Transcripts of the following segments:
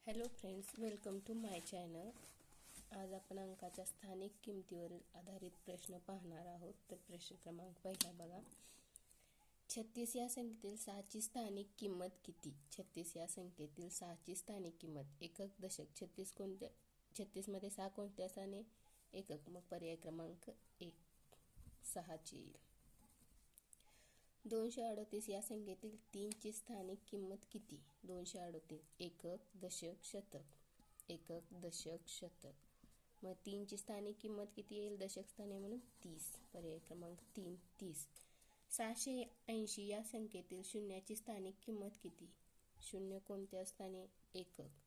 Hello friends, welcome to my channel. आज आपण अंकाच्या स्थानिक किमतीवर आधारित प्रश्न पाहणार आहोत. तर प्रश्न क्रमांक पहिला बघा. 36 या संख्येतील 6ची स्थानिक किंमत किती? 36 या संख्येतील 6ची स्थानिक किंमत. एकक, दशक. 36 मध्ये 6 कोणत्या स्थानी? एकक. मग पर्याय क्रमांक 1 6ची येईल. 238 या संख्येतील 3ची स्थानिक किंमत किती? 238. एकक, दशक, शतक. एकक, दशक, शतक. मग 3ची स्थानिक किंमत किती येईल दशक स्थानी? म्हणून 30. पर्याय क्रमांक 3 30. 680 या संख्येतील शून्याची स्थानिक किंमत किती? शून्य कोणत्या स्थानी? एकक.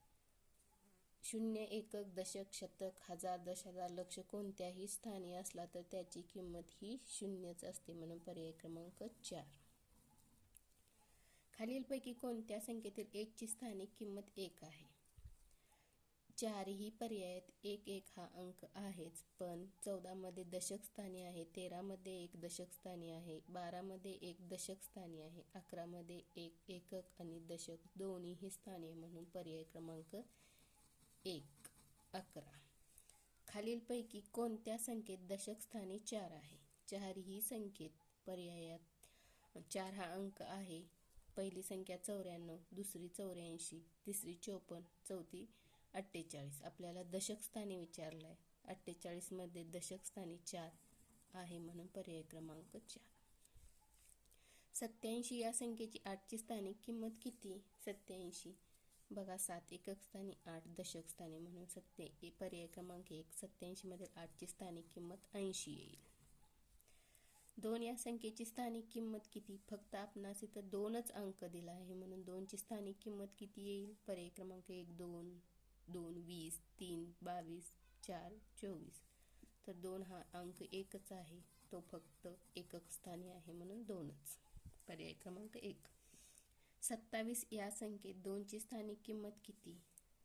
शून्य, एकक, दशक, शतक, हजार, 10,000, लक्ष कोणत्याही स्थानी असला तर त्याची किंमत ही शून्यच असते, म्हणून पर्याय क्रमांक 4. खालीलपैकी कोणत्या संख्येतील 1ची स्थानिक किंमत 1 आहे? चारही पर्यायात 1 1 हा अंक आहेच, पण 14 मध्ये दशक स्थानी आहे, 13 मध्ये 1 दशक स्थानी आहे, 12 मध्ये 1 दशक स्थानी आहे, 11 मध्ये 1 एकक आणि दशक दोन्हीही स्थानी आहे, म्हणून पर्याय क्रमांक 1 11. खालीलपैकी कोणत्या संख्येत दशक स्थानी 4 आहे? चारही संख्येत पर्यायात 4 हा अंक आहे. पहिली संख्या 94, दुसरी 84, तिसरी 54, चौथी 48. आपल्याला दशक स्थानी विचारलाय. 48 मध्ये दशक स्थानी 4 आहे, म्हणून पर्याय क्रमांक 4. 87 या संख्येची 8ची स्थानिक किंमत किती? 87 बघा, 7 एकक स्थानी, 8 दशक स्थानी, म्हणून पर्याय क्रमांक 1 87 मध्ये 8ची स्थानिक किंमत 80 येईल. 2 या संख्येची स्थानिक किंमत किती? फक्त आपणास इथं 2च अंक दिला आहे, म्हणून 2ची स्थानिक किंमत किती येईल? पर्याय क्रमांक 1 2 2 20 3 22 4 24. तर 2 हा अंक एकच आहे, तो फक्त एकक स्थानी आहे, म्हणून 2च. पर्याय क्रमांक 1. 27 या संख्येत 2ची स्थानिक किंमत किती?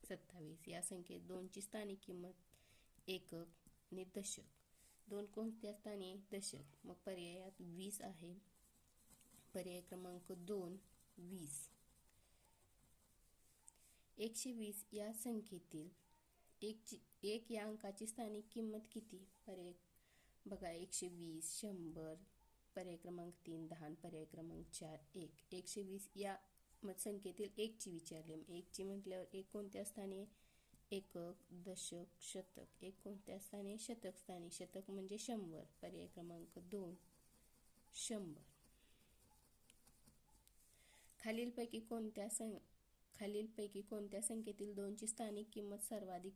27 या संख्येत 2ची स्थानिक किंमत एकक आणि दशक. 2 कोणत्या स्थानी? दशक. मग पर्यायात 20 आहे. पर्याय क्रमांक 2 20. 120 या संख्येतील 1 या अंकाची स्थानिक किंमत किती? पर्याय बघा, 120 100. पर्याय क्रमांक 3 10. पर्याय क्रमांक 4 1. 120 या संख्येतील 1ची विचारले. 1ची म्हटल्यावर 1 कोणत्या स्थानी? एकक, दशक, शतक. 1 कोणत्या स्थानी? शतक स्थानी. शतक म्हणजे 100. पर्याय क्रमांक 2 100. खालीलपैकी कोणत्या संख्येतील 2ची स्थानिक किंमत सर्वात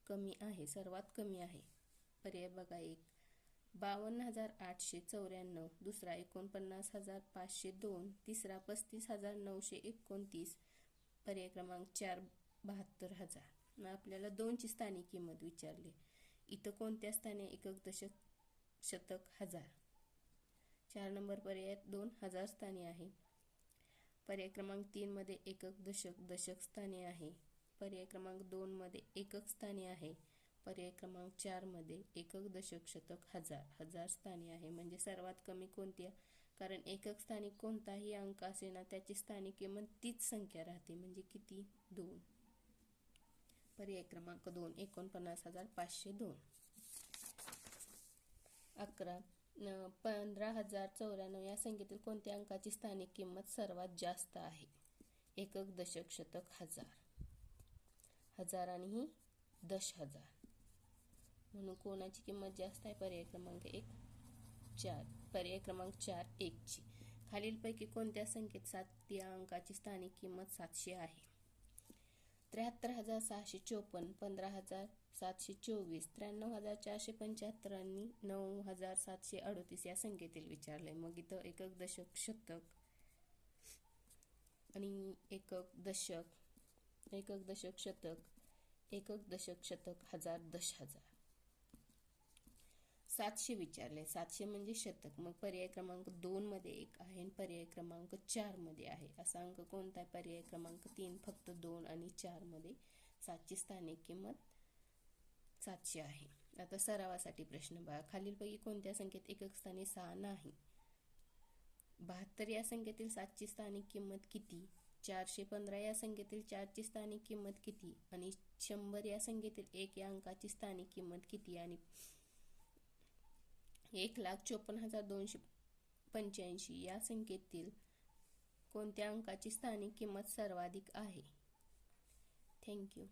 कमी आहे? पर्याय बघा, 1 52,894, दुसरा 49,502, तिसरा 35,929, पर्याय क्रमांक 4 72,000. आपल्याला 2ची स्थानिक किंमत विचारली. इथं कोणत्या स्थानी? एकक, दशक, शतक, हजार. 4 नंबर पर्यायात 2000 स्थानी आहे. पर्याय क्रमांक 3 मध्ये एकक, दशक, दशक स्थानी आहे. पर्याय क्रमांक 2 मध्ये एकक स्थानी आहे. पर्याय क्रमांक 4 मध्ये एकक, दशक, शतक, हजार, हजार स्थानी आहे. म्हणजे सर्वात कमी कोणत्या? कारण एकक स्थानी कोणताही अंक असे ना, त्याची स्थानिक किंमत तीच संख्या राहते, म्हणजे किती? 2. पर्याय क्रमांक 2 49,502. 11 15,094 या संख्येतील कोणत्या अंकाची स्थानिक किंमत सर्वात जास्त आहे? एकक, दशक, शतक, हजार. हजार आणि 10,000, म्हणून कोणाची किंमत जास्त आहे? पर्याय क्रमांक 1 4. पर्याय क्रमांक 4 1 ची. खालीलपैकी कोणत्या संख्येत 7 या अंकाची स्थानिक किंमत 700 आहे? 73,654, 15,724, 93,475 आणि 9,738 या संख्येतील विचारले. मग इथं एकक, दशक, शतक आणि एकक, दशक, शतक, एकक, दशक, शतक, हजार, 10,000. 700 विचारले. 700 म्हणजे शतक. मग पर्याय क्रमांक 2 मध्ये 1 आहे आणि पर्याय क्रमांक 4 मध्ये आहे. असा अंक कोणता आहे? पर्याय क्रमांक 3. फक्त 2 आणि 4 मध्ये 7ची स्थानिक किंमत 700 आहे. आता सरावासाठी प्रश्न बघा. खालीलपैकी कोणत्या संख्येत एकक स्थानी 6 नाही? 72 या संख्येतील 7ची स्थानिक किंमत किती? 415 या संख्येतील 4ची स्थानिक किंमत किती आणि 100 या संख्येतील 1 या अंकाची स्थानिक किंमत किती आणि 1,54,285 या संख्येतील कोणत्या अंकाची स्थानिक किंमत सर्वाधिक आहे? थँक्यू.